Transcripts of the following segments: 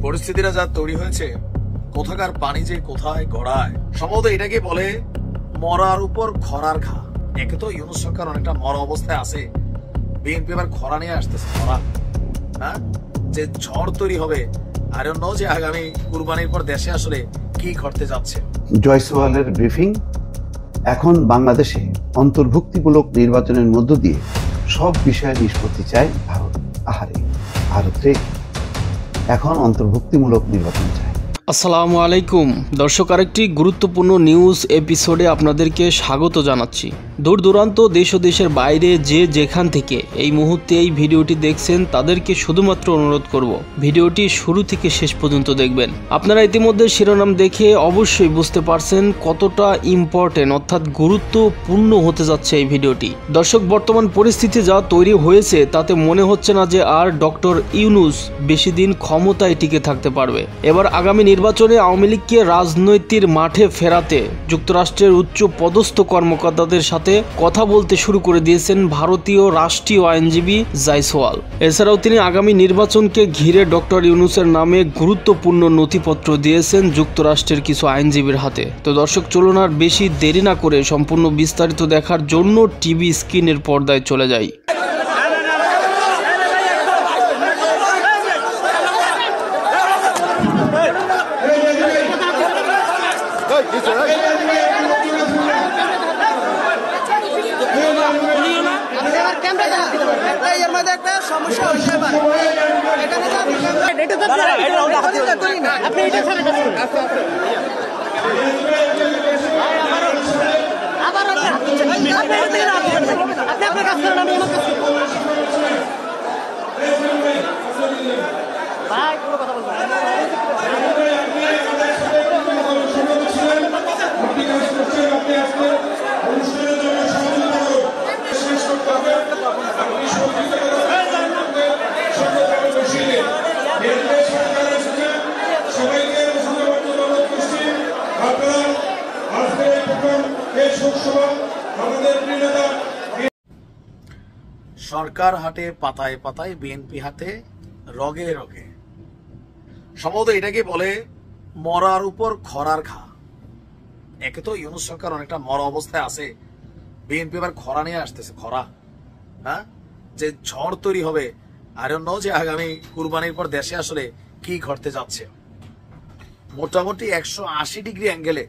পরিস্থিতিটা যা তৈরি হয়েছে, কোথাকার পানি যে কোথায় গড়ায়, সম্ভবত এটাকে বলে মরার উপর খরার ঘা। একে তো ইউনূস সরকার অনেকটা মরা অবস্থায় আছে, বিএনপি এবার খরা নিয়ে আসতেছে। খরা, হ্যাঁ, যে ঝড় তৈরি হবে, আর অন্য যে আগামী কুরবানির পর দেশে আসলে কি ঘটতে যাচ্ছে। জয়সওয়ালের ব্রিফিং। এখন বাংলাদেশে অন্তর্ভুক্তিমূলক নির্বাচনের মধ্য দিয়ে সব বিষয়ে নিষ্পত্তি চায় ভারত। আহারে ভারতে এখন অন্তর্ভুক্তিমূলক নির্বাচন চায়। আসসালামু আলাইকুম দর্শক, আরেকটি গুরুত্বপূর্ণ নিউজ এপিসোডে আপনাদেরকে স্বাগত জানাচ্ছি। দূর দূরান্ত দেশ ও দেশের বাইরে যে যেখান থেকে এই মুহূর্তে এই ভিডিওটি দেখছেন তাদেরকে শুধুমাত্র অনুরোধ করব, ভিডিওটি শুরু থেকে শেষ পর্যন্ত দেখবেন। আপনারা ইতিমধ্যে শিরোনাম দেখে অবশ্যই বুঝতে পারছেন কতটা ইম্পর্টেন্ট অর্থাৎ গুরুত্বপূর্ণ হতে যাচ্ছে এই ভিডিওটি। দর্শক, বর্তমান পরিস্থিতি যা তৈরি হয়েছে তাতে মনে হচ্ছে না যে আর ডক্টর ইউনূস বেশি দিন ক্ষমতায় টিকে থাকতে পারবে। এবার আগামী নির্বাচনে আওয়ামী লীগকে রাজনৈতিক মাঠে ফেরাতে যুক্তরাষ্ট্রের উচ্চ পদস্থ কর্মকর্তাদের সাথে কথা বলতে শুরু করে দিয়েছেন ভারতীয় রাষ্ট্রীয় আইনজীবী জয়সওয়াল। এছাড়াও তিনি আগামী নির্বাচনকে ঘিরে ডক্টর ইউনূসের নামে গুরুত্বপূর্ণ নথিপত্র দিয়েছেন যুক্তরাষ্ট্রের কিছু আইনজীবীর হাতে। তো দর্শক, চলুন আর বেশি দেরি না করে সম্পূর্ণ বিস্তারিত দেখার জন্য টিভি স্ক্রিনের পর্দায় চলে যাই। সরকার হাটে পাতায় পাতায়, বিএনপি হাতে রগে রগে। সম্ভবত এটাকে বলে মরার উপর খরার ঘা। একে তো ইউনূস সরকার অনেকটা মরা অবস্থায় আছে, বিএনপি এবার খরা নিয়ে আসতেছে। খরা, হ্যাঁ, যে ঝড় তৈরি হবে, আর অন্য যে আগামী কুরবানির পর দেশে আসলে কি ঘটতে যাচ্ছে। মোটামুটি 180 ডিগ্রি অ্যাঙ্গেলে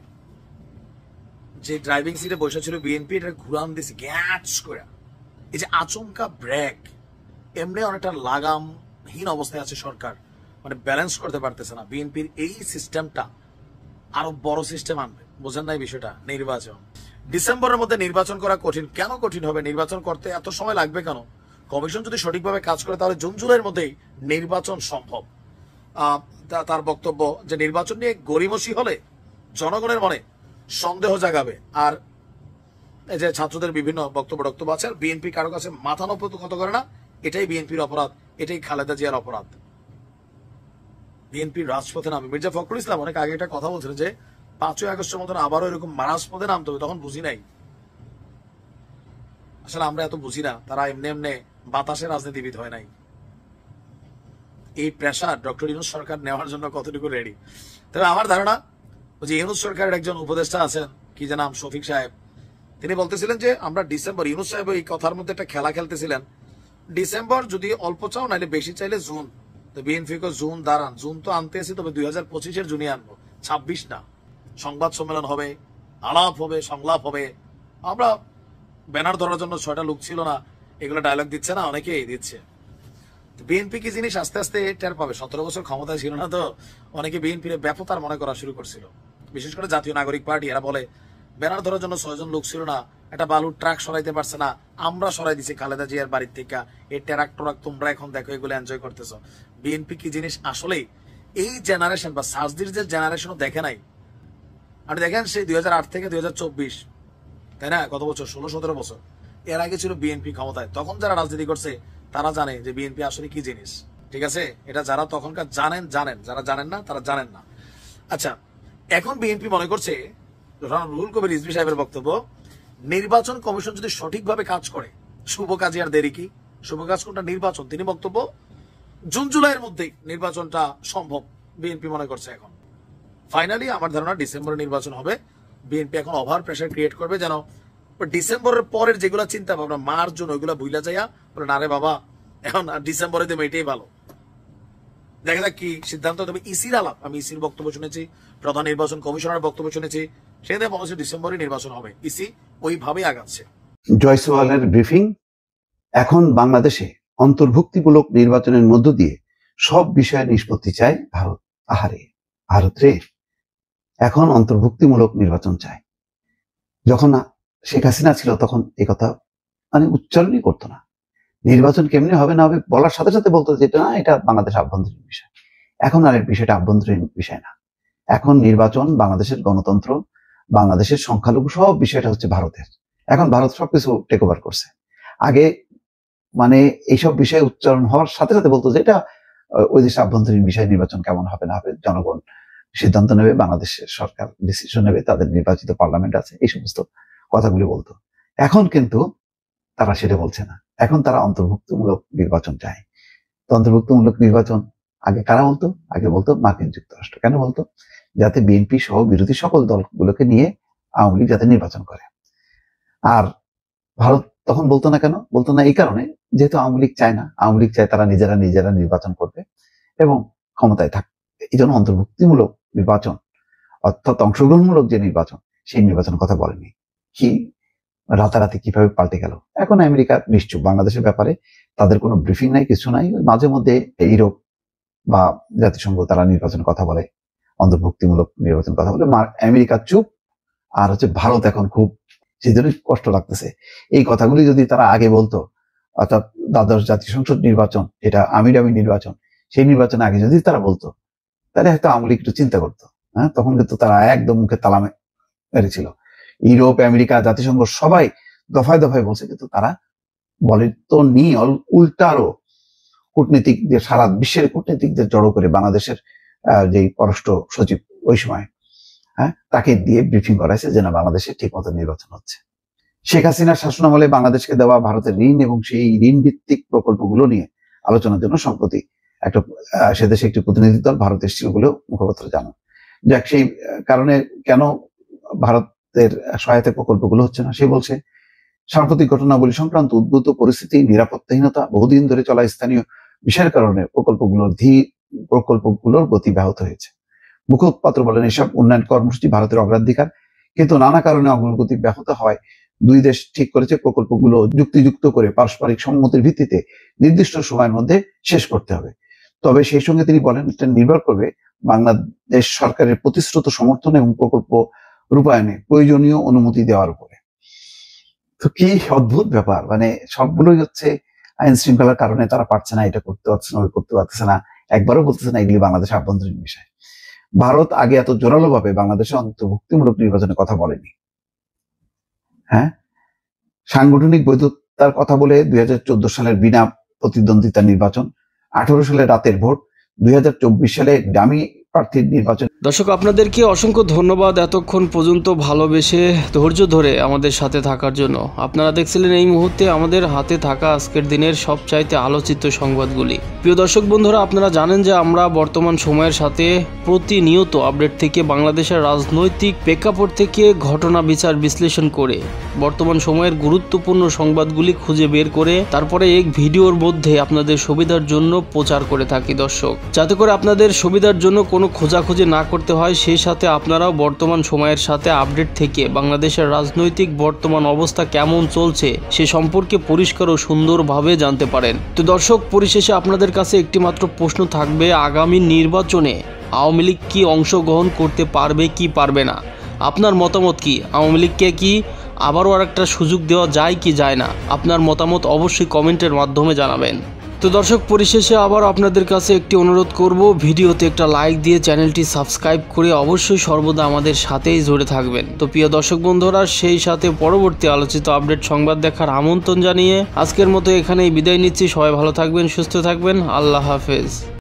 যে ড্রাইভিং সিটে বসে ছিল বিএনপি, এটা ঘুরান দিছে গ্যাচ করে। এই যে আচমকা ব্রেক, এমনি অনেকটা লাগামহীন অবস্থায় আছে সরকার, মানে ব্যালেন্স করতে পারতেছে না। বিএনপির এই সিস্টেমটা আরো বড় সিস্টেম আনবে, বোঝেন নাই বিষয়টা। নির্বাচন ডিসেম্বরের মধ্যে নির্বাচন করা কঠিন। কেন কঠিন হবে? নির্বাচন করতে এত সময় লাগবে কেন? কমিশন যদি সঠিকভাবে কাজ করে তাহলে জুন জুলাইয়ের মধ্যেই নির্বাচন সম্ভব। তার বক্তব্য যে নির্বাচন নিয়ে গড়িমসি হলে জনগণের মনে সন্দেহ জাগাবে। আর এই যে ছাত্রদের বিভিন্ন বক্তব্য আছে, আর বিএনপি কারো কাছে মাথা নত করে না, এটাই বিএনপির অপরাধ, এটাই খালেদা জিয়ার অপরাধ। বিএনপির রাজপথে নামে মির্জা ফখরুল ইসলাম অনেক আগে একটা কথা বলছিলেন যে 5ই আগস্টের মতন আবারও এরকম রাজপথে নামতে হবে। তখন বুঝি নাই, আসলে আমরা এত বুঝি না, তারা এমনি এমনি বাতাসে রাজনীতিবিদ হয় নাই। এই প্রেসার ডক্টর ইউনূস সরকার নেওয়ার জন্য কতটুকু রেডি? তবে আমার ধারণা যে ইউনূস সরকারের একজন উপদেষ্টা আছেন, কি যে নাম, শফিক সাহেব, তিনি বলতেছিলেন যে আমরা ডিসেম্বর, ইউনূস সাহেব এই কথার মধ্যে একটা খেলা খেলতেছিলেন, ডিসেম্বর যদি অল্প চাও, নাহলে বেশি চাইলে জুন। তো বিএনপিকে জুন দাঁড়ান, জুন তো আনতে এসে, তবে 2025-এর জুনে আনবো, 26 না। সংবাদ সম্মেলন হবে, আলাপ হবে, সংলাপ হবে। আমরা ব্যানার ধরার জন্য 6টা লোক ছিল না, এগুলো ডায়লগ দিচ্ছে না, অনেকেই দিচ্ছে। বিএনপি কি জিনিস আস্তে আস্তে টের পাবে। 17 বছর ক্ষমতায় ছিল না, তো অনেকে বিএনপির ব্যাপকতার মনে করা শুরু করছিল। বিশেষ করে জাতীয় নাগরিক পার্টি, এরা বলে ব্যানার ধরার জন্য 6 জন লোক ছিল না, একটা বালুর ট্রাক সরাইতে পারছে না, আমরা সরাই দিছি খালেদা জিয়ার বাড়ির থেকে। এই ট্রাক তোমরা এখন দেখো, এগুলো এনজয় করতেছ। বিএনপি কি জিনিস আসলেই এই জেনারেশন বা সাজদির যে জেনারেশনও দেখে নাই। আপনি দেখেন সেই 2008 থেকে 2024, তাই না, কত বছর, 16-17 বছর এর আগে ছিল বিএনপি ক্ষমতায়। তখন যারা রাজনীতি করছে তারা জানে যে বিএনপি আসলে কি জিনিস, ঠিক আছে? এটা যারা তখনকার জানেন, যারা জানেন না তারা জানেন না। আচ্ছা, এখন বিএনপি মনে করছে, রুহুল কবির রিজভী সাহেবের বক্তব্য, নির্বাচন কমিশন যদি সঠিকভাবে কাজ করে, শুভ কাজে আর দেরি কি? শুভ কাজ কোনটা? নির্বাচন। তিনি বক্তব্য, জুন জুলাইয়ের মধ্যেই নির্বাচনটা সম্ভব বিএনপি মনে করছে। এখন ফাইনালি আমার ধারণা ডিসেম্বরে নির্বাচন হবে। বিএনপি এখন ওভার প্রেশার ক্রিয়েট করবে যেন ডিসেম্বরের পরের যেগুলো চিন্তা ভাবনা মার্চ জুন ওইগুলো ভুইলা যাইয়া বলে, না রে বাবা, এখন ডিসেম্বরে দেবে, এটাই ভালো। দেখা যাক কি সিদ্ধান্ত। তবে ইসির আলাপ, আমি ইসির বক্তব্য শুনেছি, প্রধান নির্বাচন কমিশনারের বক্তব্য শুনেছি, সেখানে বলা হচ্ছে ডিসেম্বরে নির্বাচন হবে। ইসি ওইভাবেই আগাচ্ছে। জয়সওয়ালের ব্রিফিং, এখন বাংলাদেশে অন্তর্ভুক্তিমূলক নির্বাচনের মধ্য দিয়ে সব বিষয়ে নিষ্পত্তি চায় ভারত। আহারে ভারত রে, এখন অন্তর্ভুক্তিমূলক নির্বাচন চায়। যখন শেখ হাসিনা ছিল তখন এই কথা উচ্চারণই করতো না। নির্বাচন কেমনি হবে না হবে বলার সাথে সাথে বলতো যে এটা না, এটা বাংলাদেশের আভ্যন্তরীণ বিষয়। এখন আর এর বিষয়টা আভ্যন্তরীণ বিষয় না। এখন নির্বাচন, বাংলাদেশের গণতন্ত্র, বাংলাদেশের সংখ্যালঘু, সব বিষয়টা হচ্ছে ভারতের। এখন ভারত সবকিছু টেক ওভার করছে। আগে এইসব বিষয়ে উচ্চারণ হওয়ার সাথে সাথে বলতো যে এটা ওই দেশের আভ্যন্তরীণ বিষয়, নির্বাচন কেমন হবে না হবে জনগণ সিদ্ধান্ত নেবে, বাংলাদেশের সরকার ডিসিশন নেবে, তাদের নির্বাচিত পার্লামেন্ট আছে, এই সমস্ত কথাগুলি বলতো। এখন কিন্তু তারা সেটা বলছে না। এখন তারা অন্তর্ভুক্তমূলক নির্বাচন চায়। তো অন্তর্ভুক্তমূলক নির্বাচন আগে কারা বলতো? আগে বলতো মার্কিন যুক্তরাষ্ট্র। কেন বলতো? যাতে বিএনপি সহ বিরোধী সকল দলগুলোকে নিয়ে আওয়ামী লীগ যাতে নির্বাচন করে। আর ভারত তখন বলতো না। কেন বলতো না? এই কারণে, যেহেতু আওয়ামী লীগ চায় না, আওয়ামী লীগ চায় তারা নিজেরা নির্বাচন করবে এবং ক্ষমতায় থাকবে। এই জন্য অন্তর্ভুক্তিমূলক নির্বাচন অর্থাৎ অংশগ্রহণমূলক যে নির্বাচন, সেই নির্বাচনের কথা বলেনি। কি রাতারাতি কিভাবে পাল্টে গেল! এখন আমেরিকা নিশ্চুপ বাংলাদেশের ব্যাপারে, তাদের কোনো ব্রিফিং নাই, কিছু নাই। মাঝে মধ্যে ইউরোপ বা জাতিসংঘ তারা নির্বাচনের কথা বলে, অন্তর্ভুক্তিমূলক নির্বাচন কথা বলে। আমেরিকা চুপ, আর ভারত এখন খুব, সেজন্য কষ্ট লাগতেছে। এই কথাগুলি যদি তারা আগে বলতো, অর্থাৎ দ্বাদশ জাতীয় সংসদ নির্বাচন, যেটা আমিরামি নির্বাচন, সেই নির্বাচন আগে যদি তারা বলতো, তাহলে হয়তো আওয়ামী লীগ একটু চিন্তা করতো। হ্যাঁ, তখন কিন্তু তারা একদম মুখে তালা মেরেছিল। ইউরোপ, আমেরিকা, জাতিসংঘ সবাই দফায় দফায় বলছে, কিন্তু তারা বলে তো নি। উল্টা আরো কূটনীতিকদের, সারা বিশ্বের কূটনীতিকদের জড়ো করে বাংলাদেশের যে পররাষ্ট্র সচিব ওই সময়, হ্যাঁ, তাকে দিয়ে ব্রিফিং করাইছে যে না, বাংলাদেশে ঠিক মতো নির্বাচন হচ্ছে। শেখ হাসিনার শাসনামলে বাংলাদেশকে দেওয়া ভারতের ঋণ এবং সেই ঋণ ভিত্তিক প্রকল্পগুলো নিয়ে আলোচনার জন্য সম্প্রতি একটা সে দেশে একটি প্রতিনিধি দল ভারত এসেছিল বলেও মুখপাত্র জানান। যাক, সেই কারণে কেন ভারতের সহায়তা প্রকল্পগুলো হচ্ছে না, সে বলছে সাম্প্রতিক ঘটনাবলী সংক্রান্ত উদ্ভূত পরিস্থিতি, নিরাপত্তাহীনতা, বহুদিন ধরে চলা স্থানীয় বিষয়ের কারণে প্রকল্পগুলোর গতি ব্যাহত হয়েছে। মুখপাত্র বলেন, এসব উন্নয়ন কর্মসূচি ভারতের অগ্রাধিকার, কিন্তু নানা কারণে অগ্রগতি ব্যাহত হওয়ায় দুই দেশ ঠিক করেছে প্রকল্পগুলো যুক্তিযুক্ত করে পারস্পরিক সম্মতির ভিত্তিতে নির্দিষ্ট সময়ের মধ্যে শেষ করতে হবে। তবে সেই সঙ্গে তিনি বলেন, এটা নির্ভর করবে বাংলাদেশ সরকারের প্রতিশ্রুত সমর্থন এবং প্রকল্প রূপায়ণে প্রয়োজনীয় অনুমতি দেওয়ার উপরে। তো কি অদ্ভুত ব্যাপার! সবগুলোই হচ্ছে আইন শৃঙ্খলার কারণে তারা পারছে না, এটা করতে পারছে না, ওই করতে পারতেছে না, একবারও বলতেছে না এগুলি বাংলাদেশের আভ্যন্তরীণ বিষয়। ভারত আগে এত জোরালো ভাবে বাংলাদেশের অন্তর্ভুক্তিমূলক নির্বাচনের কথা বলেনি। হ্যাঁ, সাংগঠনিক বৈধতার কথা বলে 2014 সালের বিনা প্রতিদ্বন্দ্বিতা নির্বাচন, 18 সালের রাতের ভোট, 2024 সালে ডামি প্রার্থীর নির্বাচন। দর্শক, আপনাদেরকে অসংখ্য ধন্যবাদ এতক্ষণ পর্যন্ত ভালোবেসে ধৈর্য ধরে আমাদের সাথে থাকার জন্য। আপনারা দেখছিলেন এই মুহূর্তে আমাদের হাতে থাকা আজকের দিনের সবচাইতে আলোচিত সংবাদগুলি। প্রিয় দর্শক বন্ধুরা, আপনারা জানেন যে আমরা বর্তমান সময়ের সাথে প্রতিনিয়ত আপডেট থেকে বাংলাদেশের রাজনৈতিক প্রেক্ষাপট থেকে ঘটনা বিচার বিশ্লেষণ করে বর্তমান সময়ের গুরুত্বপূর্ণ সংবাদগুলি খুঁজে বের করে তারপরে এক ভিডিওর মধ্যে আপনাদের সুবিধার জন্য প্রচার করে থাকি দর্শক, যাতে করে আপনাদের সুবিধার জন্য কোনো খোঁজাখুঁজি না করতে হয়। সেই সাথে আপনারাও বর্তমান সময়ের সাথে আপডেট থেকে বাংলাদেশের রাজনৈতিক বর্তমান অবস্থা কেমন চলছে সে সম্পর্কে পরিষ্কার ও সুন্দরভাবে জানতে পারেন। তো দর্শক, পরিশেষে আপনাদের কাছে একটি মাত্র প্রশ্ন থাকবে, আগামী নির্বাচনে আওয়ামী লীগ কি অংশগ্রহণ করতে পারবে কি পারবে না? আপনার মতামত কি? আওয়ামী লীগকে কি আবারও আরেকটা সুযোগ দেওয়া যায় কি যায় না? আপনার মতামত অবশ্যই কমেন্টের মাধ্যমে জানাবেন। তো দর্শক, পরিশেষে আবার আপনাদের কাছে একটি অনুরোধ করব, ভিডিওতে একটা লাইক দিয়ে চ্যানেলটি সাবস্ক্রাইব করে অবশ্যই সর্বদা আমাদের সাথেই জুড়ে থাকবেন। তো প্রিয় দর্শক বন্ধুরা, সেই সাথে পরবর্তী আলোচিত আপডেট সংবাদ দেখার আমন্ত্রণ জানিয়ে আজকের মতো এখানেই বিদায় নিচ্ছি। সবাই ভালো থাকবেন, সুস্থ থাকবেন। আল্লাহ হাফেজ।